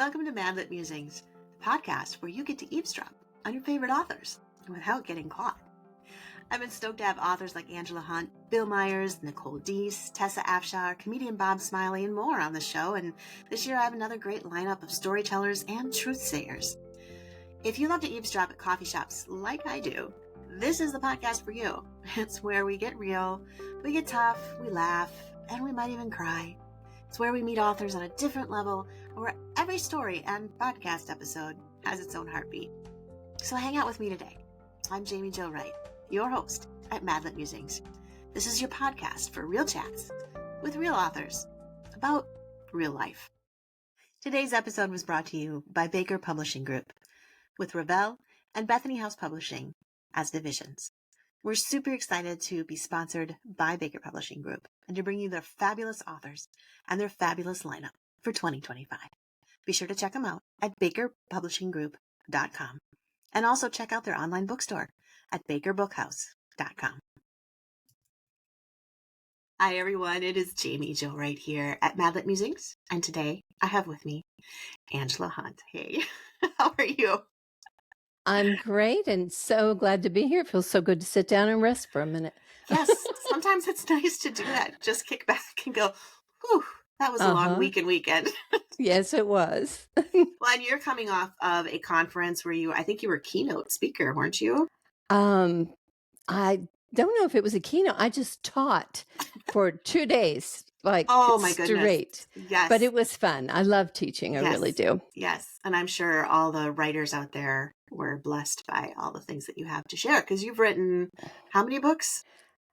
Welcome to Madlit Musings, the podcast where you get to eavesdrop on your favorite authors without getting caught. I've been stoked to have authors like Angela Hunt, Bill Myers, Nicole Deese, Tessa Afshar, comedian Bob Smiley, and more on the show, and this year I have another great lineup of storytellers and truth-sayers. If you love to eavesdrop at coffee shops like I do, this is the podcast for you. It's where we get real, we get tough, we laugh, and we might even cry. It's where we meet authors on a different level, where every story and podcast episode has its own heartbeat. So hang out with me today. I'm Jaime Wright, your host at Madlit Musings. This is your podcast for real chats with real authors about real life. Today's episode was brought to you by Baker Publishing Group, with Revell and Bethany House Publishing as divisions. We're super excited to be sponsored by Baker Publishing Group and to bring you their fabulous authors and their fabulous lineup for 2025. Be sure to check them out at bakerpublishinggroup.com and also check out their online bookstore at bakerbookhouse.com. Hi everyone, it is Jaime Wright here at Madlit Musings, and today I have with me Angela Hunt. Hey, how are you? I'm great and so glad to be here. It feels so good to sit down and rest for a minute. Yes, sometimes it's nice to do that. Just kick back and go, whew, that was a long week and weekend. Yes, it was. Well, and you're coming off of a conference where I think you were a keynote speaker, weren't you? I don't know if it was a keynote. I just taught for 2 days, like oh my straight. Goodness. Yes. But it was fun. I love teaching. I really do. Yes. And I'm sure all the writers out there were blessed by all the things that you have to share, because you've written how many books?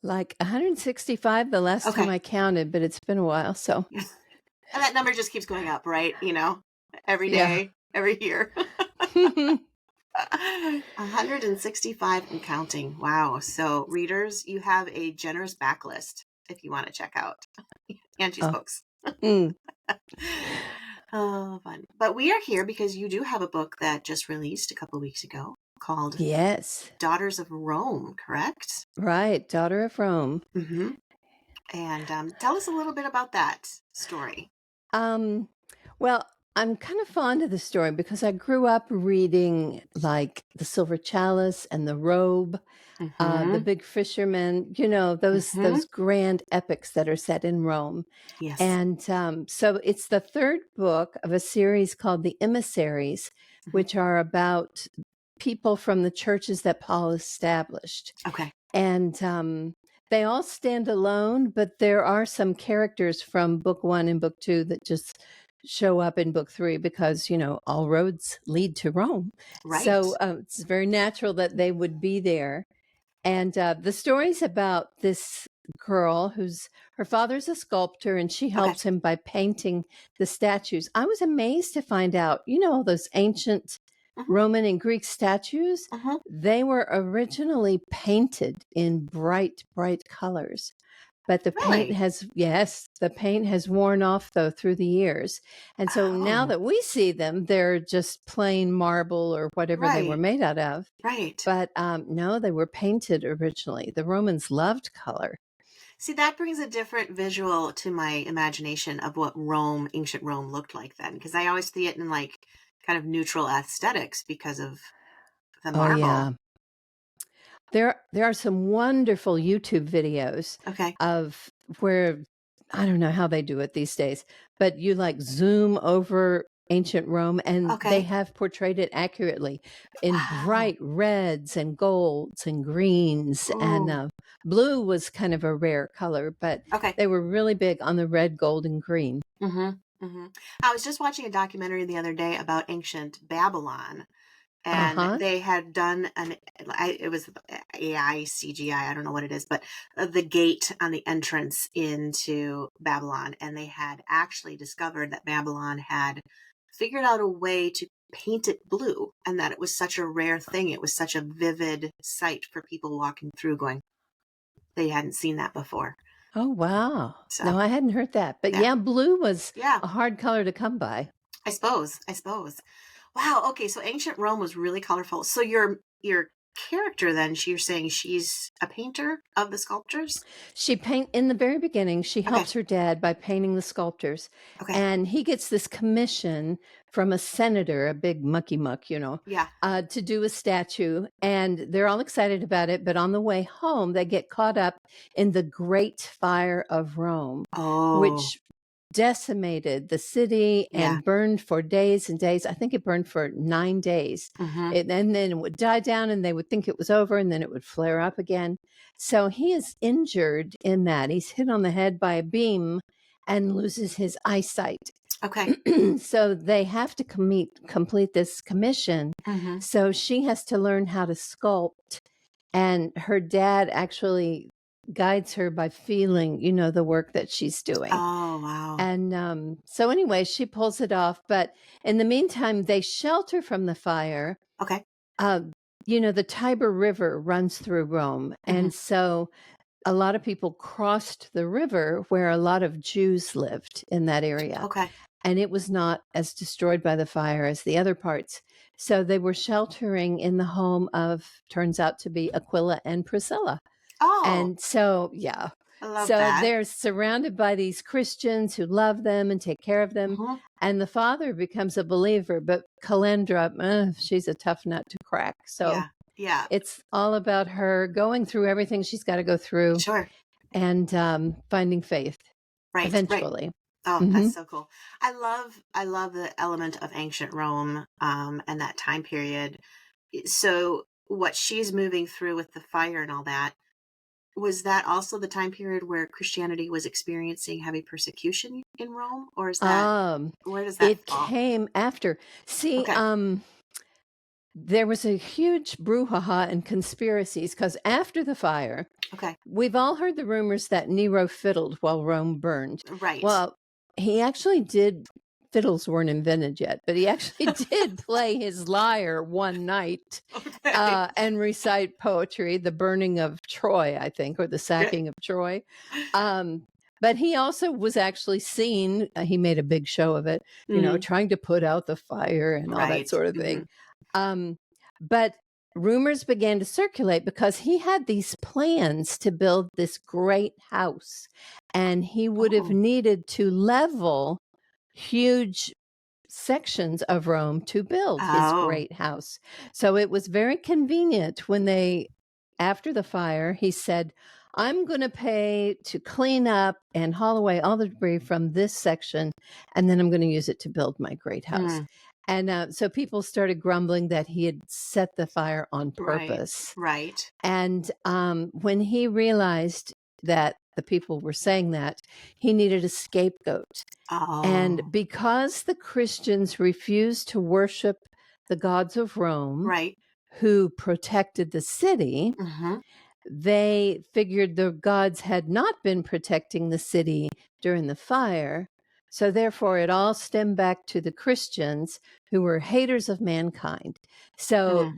Like 165 the last time I counted, but it's been a while. So, and that number just keeps going up, right? You know, every day, every year. 165 and counting. Wow. So readers, you have a generous backlist if you want to check out Angie's books. Oh, fun. But we are here because you do have a book that just released a couple weeks ago called Daughters of Rome, correct? Right. Daughter of Rome. Mm-hmm. And tell us a little bit about that story. Well, I'm kind of fond of the story because I grew up reading like The Silver Chalice and The Robe, The Big Fisherman, you know, those grand epics that are set in Rome. Yes. And so it's the third book of a series called The Emissaries, which are about people from the churches that Paul established. Okay. And they all stand alone, but there are some characters from book 1 and book 2 that just show up in book 3 because, you know, all roads lead to Rome. Right. So it's very natural that they would be there. And the story's about this girl her father's a sculptor and she helps him by painting the statues. I was amazed to find out, you know, those ancient Roman and Greek statues, they were originally painted in bright, bright colors. But the paint has worn off though through the years. And so now that we see them, they're just plain marble or whatever they were made out of. Right. But no, they were painted originally. The Romans loved color. See, that brings a different visual to my imagination of what ancient Rome looked like then. Because I always see it in like kind of neutral aesthetics because of the marble. Oh, yeah. There are some wonderful YouTube videos of where, I don't know how they do it these days, but you like zoom over ancient Rome and they have portrayed it accurately in bright reds and golds and greens. Ooh. And blue was kind of a rare color, but they were really big on the red, gold, and green. I was just watching a documentary the other day about ancient Babylon. And they had done it was AI, CGI, I don't know what it is, but the gate on the entrance into Babylon. And they had actually discovered that Babylon had figured out a way to paint it blue, and that it was such a rare thing. It was such a vivid sight for people walking through going, they hadn't seen that before. Oh, wow. So, no, I hadn't heard that. But yeah blue was a hard color to come by. I suppose. Wow. Okay. So ancient Rome was really colorful. So your character then? You're saying she's a painter of the sculptures? In the very beginning, she Okay. helps her dad by painting the sculptures, Okay. and he gets this commission from a senator, a big mucky muck, Yeah. to do a statue, and they're all excited about it. But on the way home, they get caught up in the Great Fire of Rome, Oh, which decimated the city yeah. and burned for days and days. I think it burned for 9 days. Mm-hmm. And then it would die down and they would think it was over and then it would flare up again. So he is injured in that. He's hit on the head by a beam and loses his eyesight. Okay. So they have to complete this commission. Mm-hmm. So she has to learn how to sculpt. And her dad actually guides her by feeling, the work that she's doing. Oh, wow. And so anyway, she pulls it off. But in the meantime, they shelter from the fire. Okay. The Tiber River runs through Rome. Mm-hmm. And so a lot of people crossed the river where a lot of Jews lived in that area. Okay. And it was not as destroyed by the fire as the other parts. So they were sheltering in the home of, turns out to be Aquila and Priscilla. Oh, And so, yeah. I love So that. they're surrounded by these Christians who love them and take care of them. Mm-hmm. And the father becomes a believer, but Calendra, she's a tough nut to crack. So Yeah. Yeah. it's all about her going through everything she's got to go through Sure. and finding faith Right. Right. eventually. Oh, Mhm. that's so cool. I love the element of ancient Rome, and that time period. So what she's moving through with the fire and all that, was that also the time period where Christianity was experiencing heavy persecution in Rome? Or is that, where does that It fall? came after. See, Okay. there was a huge brouhaha and conspiracies because after the fire, Okay. we've all heard the rumors that Nero fiddled while Rome burned. Right. Well, he actually did. Fiddles weren't invented yet, but he actually did play his lyre one night Okay. and recite poetry, the burning of Troy, I think, or the sacking of Troy. But he also was actually seen, he made a big show of it, Mhm. trying to put out the fire and all that Right. sort of thing. But rumors began to circulate because he had these plans to build this great house, and he would have Oh. needed to level huge sections of Rome to build his Oh. great house. So it was very convenient when after the fire, he said, I'm going to pay to clean up and haul away all the debris from this section, and then I'm going to use it to build my great house. Mm. And so people started grumbling that he had set the fire on Right. purpose. Right. And when he realized that the people were saying that, he needed a scapegoat. And Oh. because the Christians refused to worship the gods of Rome, Right. who protected the city, Mm-hmm. they figured the gods had not been protecting the city during the fire. So therefore, it all stemmed back to the Christians who were haters of mankind. So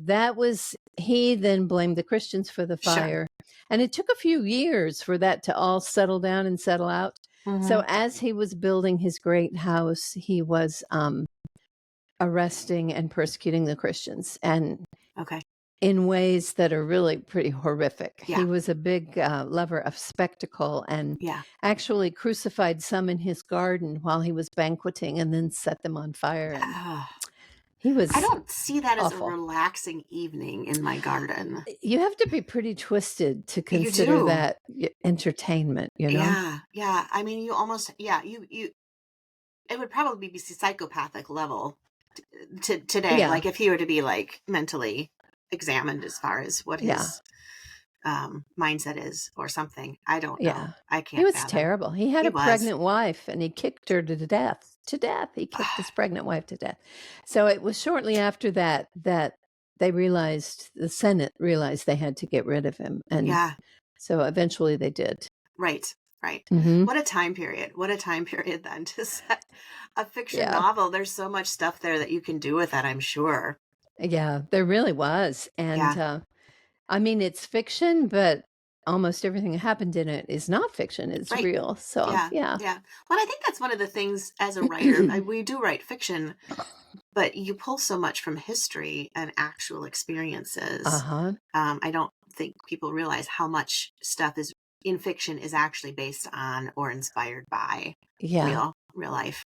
he then blamed the Christians for the Sure. fire. And it took a few years for that to all settle down and settle out. Mm-hmm. So as he was building his great house, he was arresting and persecuting the Christians, and Okay. in ways that are really pretty horrific. Yeah. He was a big lover of spectacle and Yeah. actually crucified some in his garden while he was banqueting and then set them on fire. And he was I don't see that as a awful. relaxing evening in my garden. You have to be pretty twisted to You consider do. that entertainment, Yeah. Yeah. I mean, you almost, yeah, it would probably be psychopathic level today. Yeah. Like if he were to be like mentally examined as far as what Yeah. his mindset is or something. I don't know. Yeah. I He can't was fathom. terrible. He had He a was. pregnant wife and he kicked her to death. To death. He kicked his pregnant wife to death. So it was shortly after that the Senate realized they had to get rid of him. And Yeah. so eventually they did. Right. Right. Mhm. What a time period. What a time period then to set a fiction Yeah. novel. There's so much stuff there that you can do with that, I'm sure. Yeah, there really was. And Yeah. I mean, it's fiction, but almost everything that happened in it is not fiction. It's Right. real. So, Yeah. yeah. Yeah. Well, I think that's one of the things as a writer, we do write fiction, but you pull so much from history and actual experiences. Uh-huh. I don't think people realize how much stuff is in fiction is actually based on or inspired by Yeah. real life.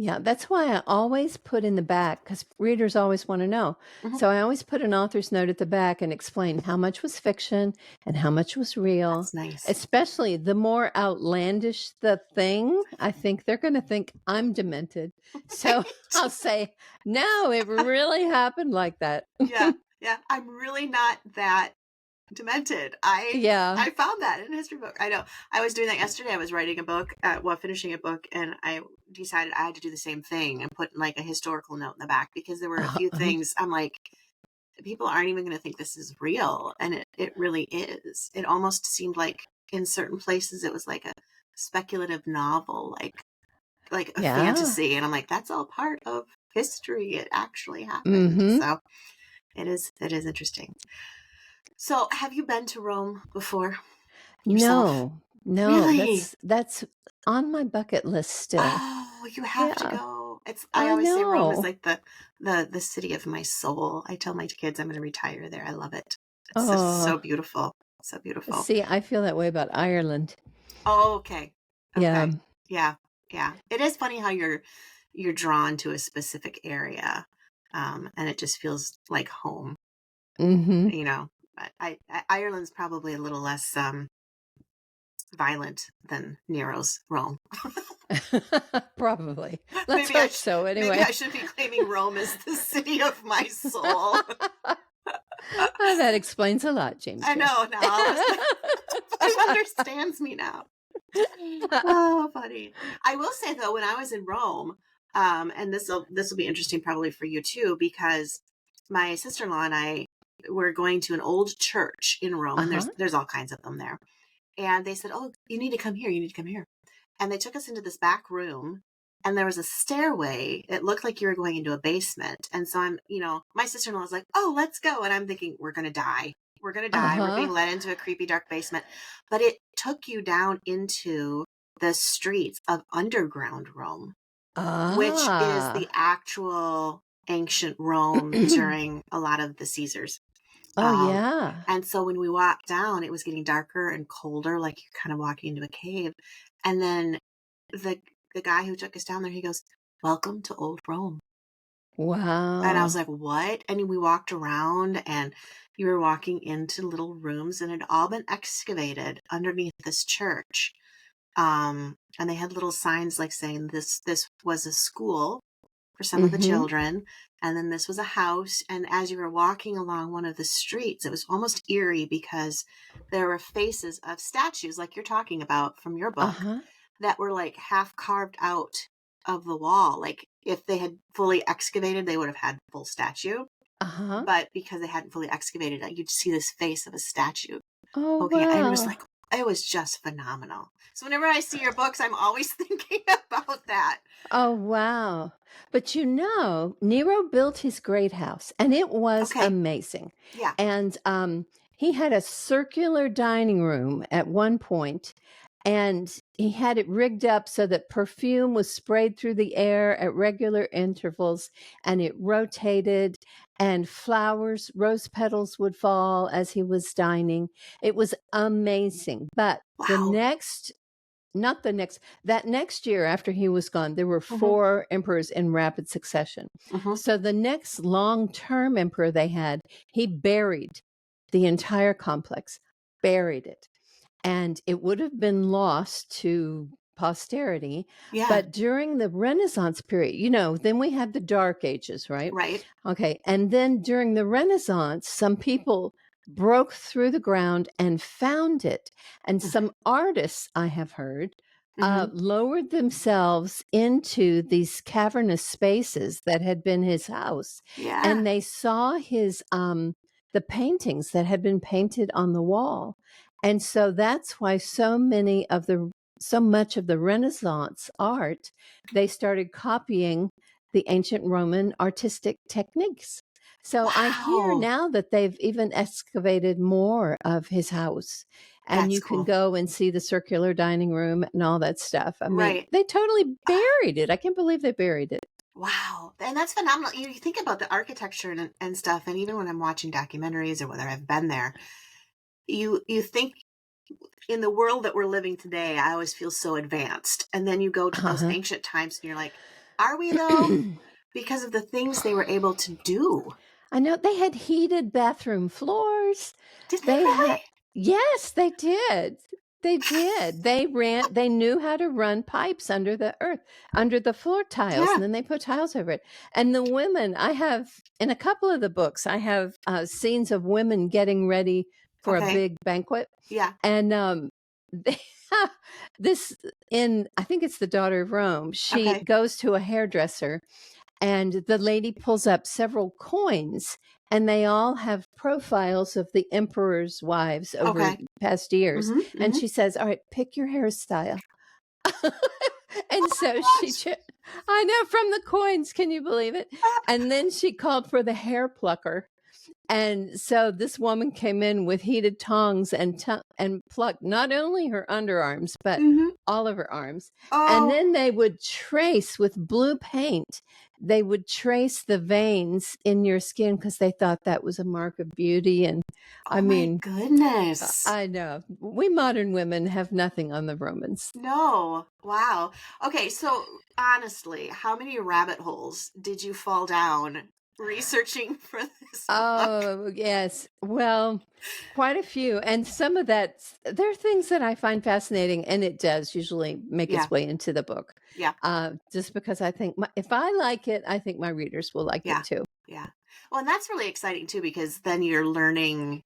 Yeah, that's why I always put in the back, because readers always want to know. Mhm. So I always put an author's note at the back and explain how much was fiction and how much was real. That's nice. Especially the more outlandish the thing, I think they're going to think I'm demented. So I'll say, no, it really happened like that. Yeah, yeah. I'm really not that demented. Yeah. I found that in a history book. I know. I was doing that yesterday. I was writing a book, finishing a book, and I decided I had to do the same thing and put like a historical note in the back because there were a few Uh-huh. things I'm like, people aren't even going to think this is real, and it really is. It almost seemed like in certain places it was like a speculative novel, like a Yeah. fantasy, and I'm like, that's all part of history. It actually happened. Mm-hmm. So it is interesting. So, have you been to Rome before yourself? No, Really? that's on my bucket list still. Oh, you have to Yeah, go. I I always say Rome is know. like the city of my soul. I tell my kids I'm going to retire there. I love it. It's just so Oh, beautiful. So beautiful. see, I feel that way about Ireland. Oh, okay. Yeah. Okay. Yeah. Yeah. It is funny how you're drawn to a specific area. And it just feels like home, Mm-hmm. you know. But Ireland's probably a little less violent than Nero's Rome. Probably. Let's maybe I hope sh- so maybe I anyway. should be claiming Rome as the city of my soul. Oh, that explains a lot, James I Jo. know now. He understands me now. Oh, funny. I will say though, when I was in Rome, and this will be interesting probably for you too, because my sister-in-law and I were going to an old church in Rome, and Uh-huh. there's all kinds of them there. And they said, "Oh, you need to come here. You need to come here." And they took us into this back room, and there was a stairway. It looked like you were going into a basement. And so my sister-in-law was like, "Oh, let's go." And I'm thinking, we're going to die. We're going to die. We're Uh-huh. being led into a creepy, dark basement. But it took you down into the streets of underground Rome, which is Ah. the actual ancient Rome during a lot of the Caesars. Oh, Um, yeah. and so when we walked down, it was getting darker and colder, like you're kind of walking into a cave. And then the the guy who took us down there, he goes, "Welcome to Old Rome." And I was Wow. like, "What?" And we walked around, and you were walking into little rooms, and it had all been excavated underneath this church. And they had little signs like saying this was a school for some of the Mm-hmm. children. And then this was a house. And as you were walking along one of the streets, it was almost eerie because there were faces of statues, like you're talking about from your book, Uh-huh. that were like half carved out of the wall. Like if they had fully excavated, they would have had full statue. Uh-huh. But because they hadn't fully excavated it, you'd see this face of a statue Oh, poking out. And wow. it was just phenomenal. So whenever I see your books, I'm always thinking about that. Oh, wow. But Nero built his great house and it was Okay. amazing. Yeah. And he had a circular dining room at one point, and he had it rigged up so that perfume was sprayed through the air at regular intervals, and it rotated, and flowers, rose petals would fall as he was dining. It was amazing. But Wow. that next year after he was gone, there were Hmm. 4 emperors in rapid succession. Hmm. So the next long-term emperor they had, he buried the entire complex, buried it. And it would have been lost to posterity. Yeah. But during the Renaissance period, then we had the Dark Ages, right? Right. Okay. And then during the Renaissance, some people broke through the ground and found it. And some artists, I have heard, Hmm. lowered themselves into these cavernous spaces that had been his house. Yeah. And they saw the paintings that had been painted on the wall. And so that's why so much of the Renaissance art, they started copying the ancient Roman artistic techniques. So I hear Wow. now that they've even excavated more of his house, and That's you can cool. go and see the circular dining room and all that stuff. I mean, Right. they totally buried it. I can't believe they buried it. Wow. And that's phenomenal. You think about the architecture and stuff, and even when I'm watching documentaries or whether I've been there, you think in the world that we're living today, I always feel so advanced. And then you go to those Uh-huh. ancient times and you're like, are we though? Because of the things they were able to do. I know they had heated bathroom floors. Did they They really? had Yes, they did. They did. They knew how to run pipes under the earth, under the floor tiles, Yeah. and then they put tiles over it. And the women, I have in a couple of the books, I have scenes of women getting ready for a Okay. big banquet. Yeah. And they, this in I think it's The Daughter of Rome. She Okay. goes to a hairdresser and the lady pulls up several coins and they all have profiles of the emperor's wives over Okay. past years. Mm-hmm. And Mm-hmm. she says, all right, pick your hairstyle. And so What? I know, from the coins, can you believe it? And then she called for the hair plucker. And so this woman came in with heated tongs and plucked not only her underarms, but Mm-hmm. all of her arms. And Oh. then they would trace with blue paint, they would trace the veins in your skin because they thought that was a mark of beauty. And I Oh my mean, goodness. I know we modern women have nothing on the Romans. No. Wow. Okay, so honestly, how many rabbit holes did you fall down researching for this book? Oh, yes. Well, quite a few. And some of that, there are things that I find fascinating, and it does usually make Yeah. its way into the book. Yeah. Just because I think if I like it, I think my readers will like it Yeah. too. Yeah. Well, and that's really exciting too because then you're learning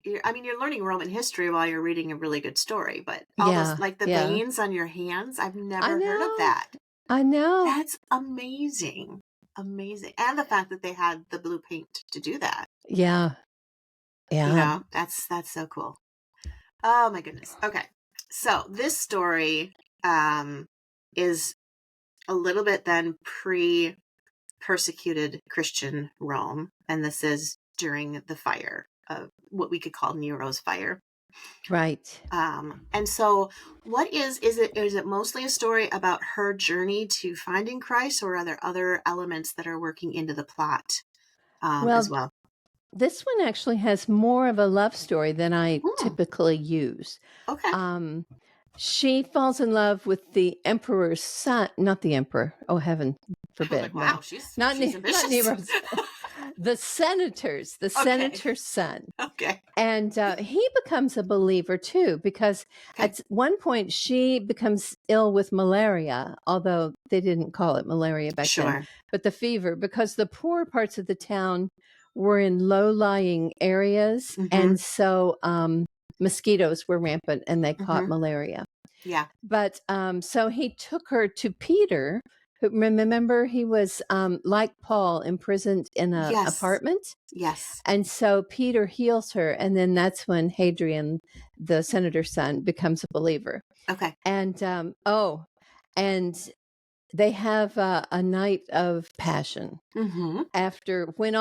you're learning Roman history while you're reading a really good story, but all those Yeah. like the Yeah. veins on your hands, I've I never heard of know. that. I know. That's amazing. Amazing. And the fact that they had the blue paint to do that. Yeah. You Yeah. know, that's so cool. Oh my goodness. Okay. So this story is a little bit then pre-persecuted Christian Rome, and this is during the fire of what we could call Nero's fire. Right. And so what is it mostly a story about her journey to finding Christ, or are there other elements that are working into the plot as Well, well? this one actually has more of a love story than I Hmm, typically use. okay. Um, she falls in love with the emperor's son, not the emperor. Oh, heaven I was like, forbid. No, wow, she's Not ambitious. Nero's. The Okay. senator's son. Okay. And he becomes a believer too, because Okay. at one point she becomes ill with malaria, although they didn't call it malaria back then, Sure. but the fever, because the poorer parts of the town were in low-lying areas. Mm-hmm. And so mosquitoes were rampant and they caught Mm-hmm. malaria. Yeah. But so he took her to Peter, who, remember, he was like Paul, imprisoned in an Yes. apartment. Yes. And so Peter heals her. And then that's when Hadrian, the senator's son, becomes a believer. Okay. And and they have a night of passion Mm-hmm. after, when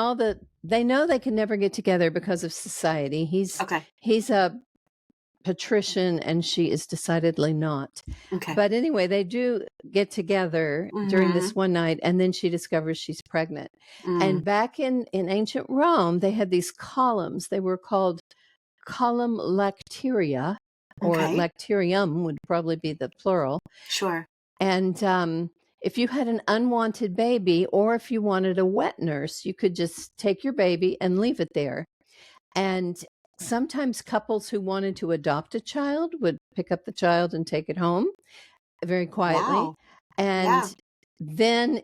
they know they can never get together because of society. Okay. He's a patrician and she is decidedly not. Okay. But anyway, they do get together during Mm-hmm. this one night, and then she discovers she's pregnant. Mm. And back in ancient Rome, they had these columns. They were called column lacteria, or Okay. lacterium would probably be the plural. Sure. And if you had an unwanted baby, or if you wanted a wet nurse, you could just take your baby and leave it there. And sometimes couples who wanted to adopt a child would pick up the child and take it home very quietly. Wow. Yeah. And then,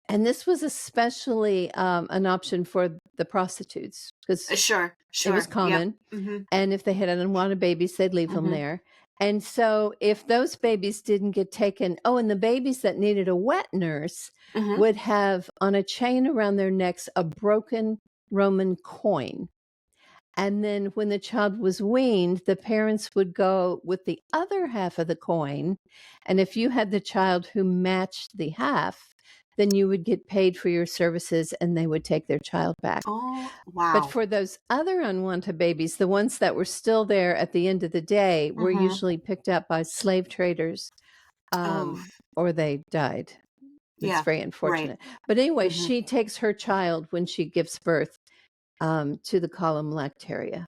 and this was especially an option for the prostitutes, because Sure. it was Sure. Yep. common. Mm-hmm. And if they had unwanted babies, they'd leave them Mm-hmm. there. And so if those babies didn't get taken, oh, and the babies that needed a wet nurse Mm-hmm. would have on a chain around their necks a broken Roman coin. And then when the child was weaned, the parents would go with the other half of the coin. And if you had the child who matched the half, then you would get paid for your services and they would take their child back. Oh, But wow. for those other unwanted babies, the ones that were still there at the end of the day were Mm-hmm. usually picked up by slave traders, Oh, or they died. It's Yeah. very Right. unfortunate. But anyway, Mhm. she takes her child when she gives birth to the column lactaria.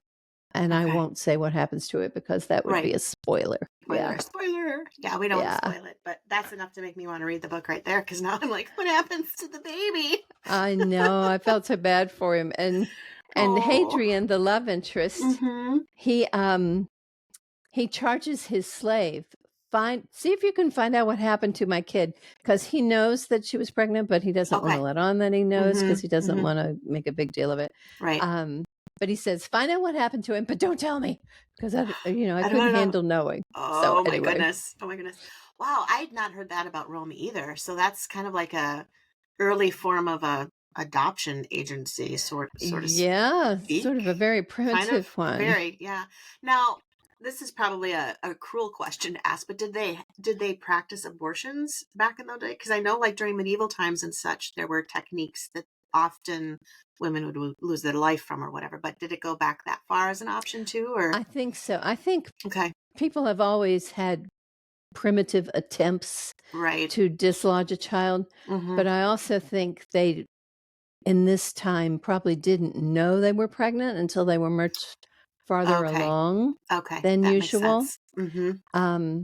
And I Okay. won't say what happens to it because that would be Right. a spoiler. Yeah. Spoiler. Yeah, we don't want to Yeah. spoil it, but that's enough to make me want to read the book right there because now I'm like, what happens to the baby? I know. I felt so bad for him. And Oh. Hadrian, the love interest, Mm-hmm. he charges his slave, see if you can find out what happened to my kid, because he knows that she was pregnant, but he doesn't want to Okay. let on that he knows because Mm-hmm. he doesn't Mm-hmm. want to make a big deal of it. Right. But he says, find out what happened to him, but don't tell me because I I don't couldn't want to know. handle knowing. So Oh my anyway, goodness. Oh my goodness. Wow, I had not heard that about Rome either. So that's kind of like a early form of a adoption agency sort of yeah, speak. sort of a very Kind of primitive one. very, yeah. Now, this is probably a cruel question to ask, but did they practice abortions back in the day? Because I know like during medieval times and such, there were techniques that often women would lose their life from or whatever. But did it go back that far as an option too? Or I think so. I think okay. people have always had primitive attempts Right. to dislodge a child, Mm-hmm. but I also think they, in this time, probably didn't know they were pregnant until they were much farther Okay. along Okay. than That makes usual. sense. Mm-hmm.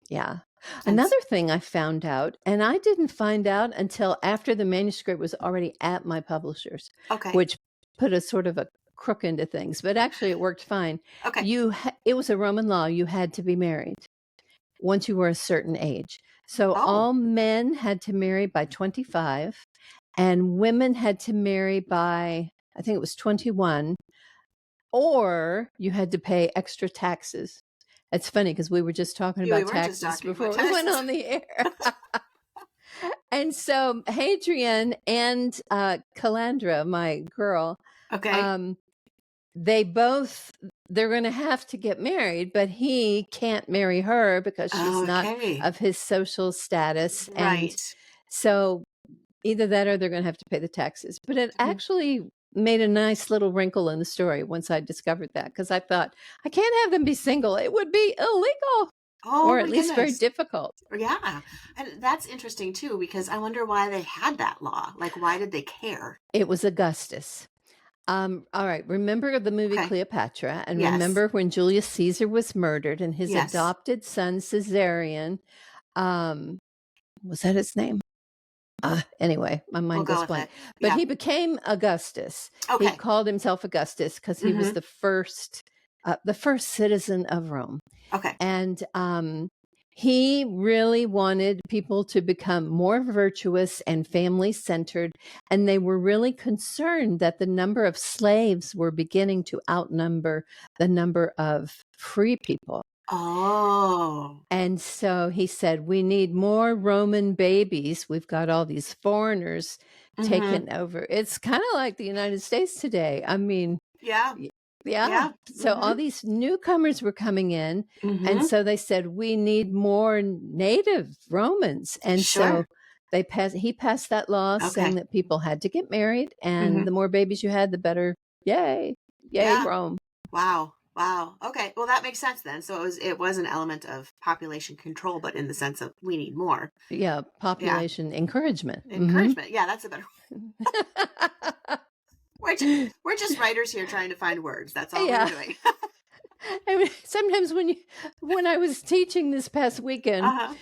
Yeah. And Another thing I found out, and I didn't find out until after the manuscript was already at my publishers, okay. which put a sort of a crook into things, but actually it worked fine. Okay. It was a Roman law. You had to be married once you were a certain age. So Oh. all men had to marry by 25 and women had to marry by, I think it was 21, or you had to pay extra taxes. It's funny because we were just talking Yeah, we about were just taxes talking about before we went taxes. on the air. And so Hadrian and Calandra, my girl, Okay. um, they're going to have to get married, but he can't marry her because she's not Okay. of his social status. And Right. so either that or they're going to have to pay the taxes. But it Mhm. actually made a nice little wrinkle in the story once I discovered that, because I thought, I can't have them be single. It would be illegal, Oh or at my least very goodness. difficult. Yeah. And that's interesting too, because I wonder why they had that law. Like, why did they care? It was Augustus. All right. Remember the movie Okay. Cleopatra, and Yes. remember when Julius Caesar was murdered and his Yes. adopted son Caesarion, was that his name? Anyway, my We'll mind go goes with blank. it. But Yeah. he became Augustus. He Okay. called himself Augustus because he was Mm-hmm. the first citizen of Rome. Okay. And he really wanted people to become more virtuous and family centered. And they were really concerned that the number of slaves were beginning to outnumber the number of free people. Oh. And so he said, we need more Roman babies. We've got all these foreigners Mm-hmm. taking over. It's kind of like the United States today. I mean, Yeah. yeah. Yeah. So Mm-hmm. all these newcomers were coming in. Mm-hmm. And so they said, we need more native Romans. And Sure. so he passed that law saying Okay. that people had to get married, and Mm-hmm. the more babies you had, the better. Yay. Yay, Yeah. Rome. Wow. Wow. Okay. Well, that makes sense then. So it was an element of population control, but in the sense of we need more. Yeah. Yeah. Population encouragement. Encouragement. Yeah, that's a better. We're just writers here trying to find words. That's all Yeah. we're doing. I mean, sometimes when I was teaching this past weekend, Uh-huh.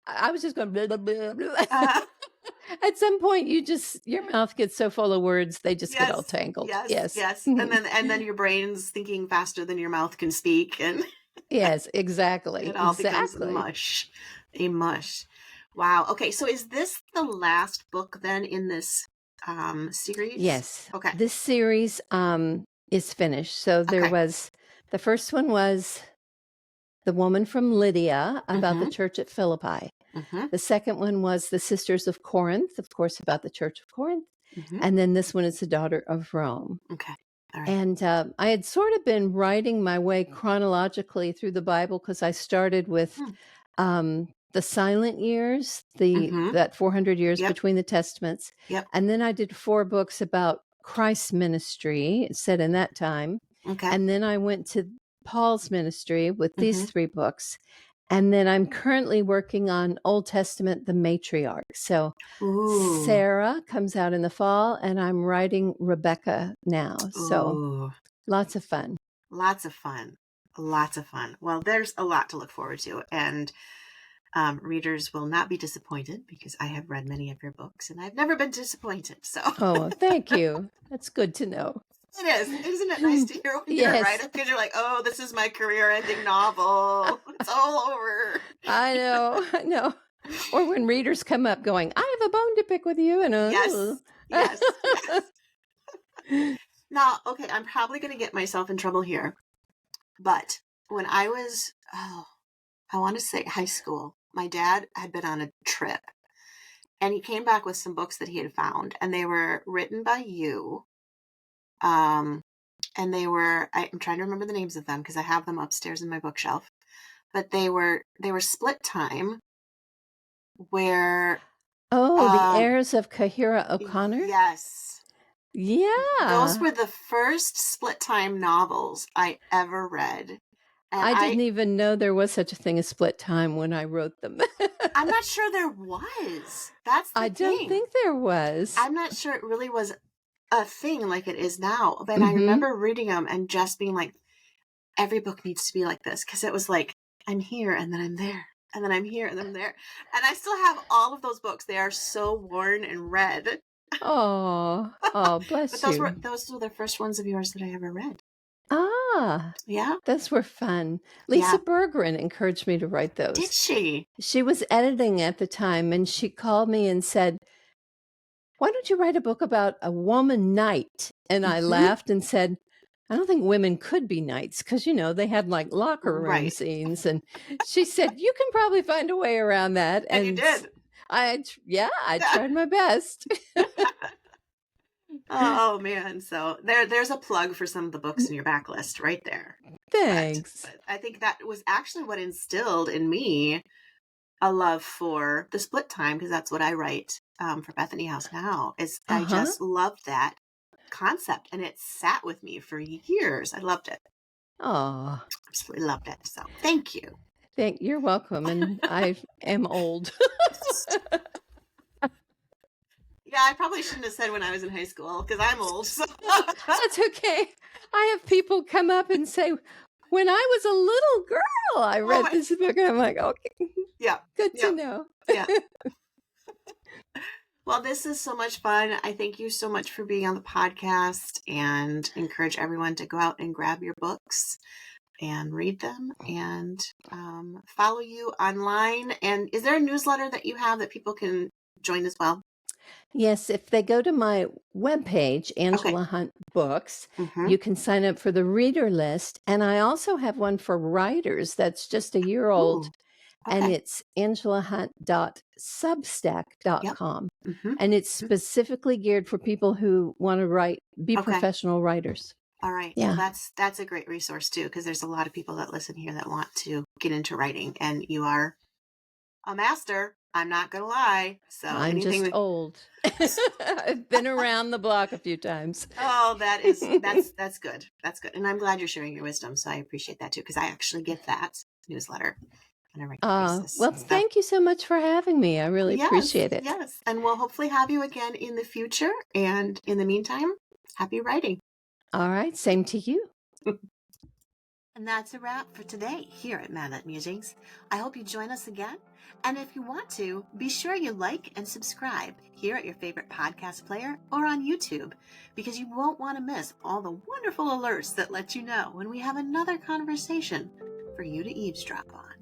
I was just going blah, blah, blah, blah. Uh-huh. At some point, your mouth gets so full of words, they just get all Yes. tangled. Yes. Yes. Yes. And then your brain's thinking faster than your mouth can speak, and Yes, exactly. it all becomes Exactly. mush. A mush. Wow. Okay. So is this the last book then in this series? Yes. Okay. This series is finished. So there Okay. was the first one was The Woman from Lydia, about the Mm-hmm. church at Philippi. Mm-hmm. The second one was The Sisters of Corinth, of course, about the church of Corinth. Mm-hmm. And then this one is The Daughter of Rome. Okay. All right. And I had sort of been writing my way chronologically through the Bible, because I started with the silent years, Mm-hmm. that 400 years Yep. between the Testaments. Yep. And then I did 4 books about Christ's ministry set in that time. Okay. And then I went to Paul's ministry with these Mm-hmm. 3 books. And then I'm currently working on Old Testament, the Matriarch. So Ooh. Sarah comes out in the fall, and I'm writing Rebecca now. So Ooh. lots of fun. Lots of fun. Lots of fun. Well, there's a lot to look forward to. And readers will not be disappointed because I have read many of your books and I've never been disappointed. So Oh, thank you. That's good to know. it is. Isn't it nice to hear when you're a Yes. writer? Because you're like, oh, this is my career-ending novel. It's all over. I know. Or when readers come up going, I have a bone to pick with you. And Yes. Now, okay, I'm probably going to get myself in trouble here. But when I was, I want to say high school, my dad had been on a trip and he came back with some books that he had found and they were written by you. And they were, I'm trying to remember the names of them because I have them upstairs in my bookshelf, but they were split time where. the Heirs of Kahira O'Connor? Yes. Yeah. Those were the first split time novels I ever read. And I didn't even know there was such a thing as split time when I wrote them. I'm not sure there was. That's the thing. I don't think there was. I'm not sure it really was a thing like it is now. But I remember reading them and just being like, every book needs to be like this. Because it was like, I'm here and then I'm there. And then I'm here and then I'm there. And I still have all of those books. They are so worn and read. Oh, bless But you. those were the first ones of yours that I ever read. Ah, yeah. Those were fun. Lisa Berggren encouraged me to write those. Did she? She was editing at the time, and she called me and said, why don't you write a book about a woman knight? And I laughed and said, I don't think women could be knights because, they had like locker room scenes. And she said, you can probably find a way around that. And you did. I tried my best. Oh man, so there's a plug for some of the books in your backlist right there. Thanks. But I think that was actually what instilled in me a love for the split time, because that's what I write for Bethany House now. I just loved that concept, and it sat with me for years. I loved it. Oh, absolutely loved it. So thank you. You're welcome. And I am old. Yeah, I probably shouldn't have said when I was in high school because I'm old. So. That's okay. I have people come up and say, when I was a little girl, I read this book. And I'm like, okay. Yeah. Good to know. Yeah. Well, this is so much fun. I thank you so much for being on the podcast, and encourage everyone to go out and grab your books and read them, and follow you online. And is there a newsletter that you have that people can join as well? Yes, if they go to my webpage, Angela Hunt Books, you can sign up for the reader list. And I also have one for writers that's just a year old. And it's angelahunt.substack.com. And it's specifically geared for people who want to be professional writers. All right. Yeah. Well, that's a great resource too, because there's a lot of people that listen here that want to get into writing, and you are a master. I'm not going to lie. So I'm just old. I've been around the block a few times. Oh, that's good. That's good. And I'm glad you're sharing your wisdom. So I appreciate that too, because I actually get that newsletter on a regular basis. Well, thank you so much for having me. I really appreciate it. Yes. And we'll hopefully have you again in the future. And in the meantime, happy writing. All right. Same to you. And that's a wrap for today here at Madlet Musings. I hope you join us again. And if you want to, be sure you like and subscribe here at your favorite podcast player or on YouTube, because you won't want to miss all the wonderful alerts that let you know when we have another conversation for you to eavesdrop on.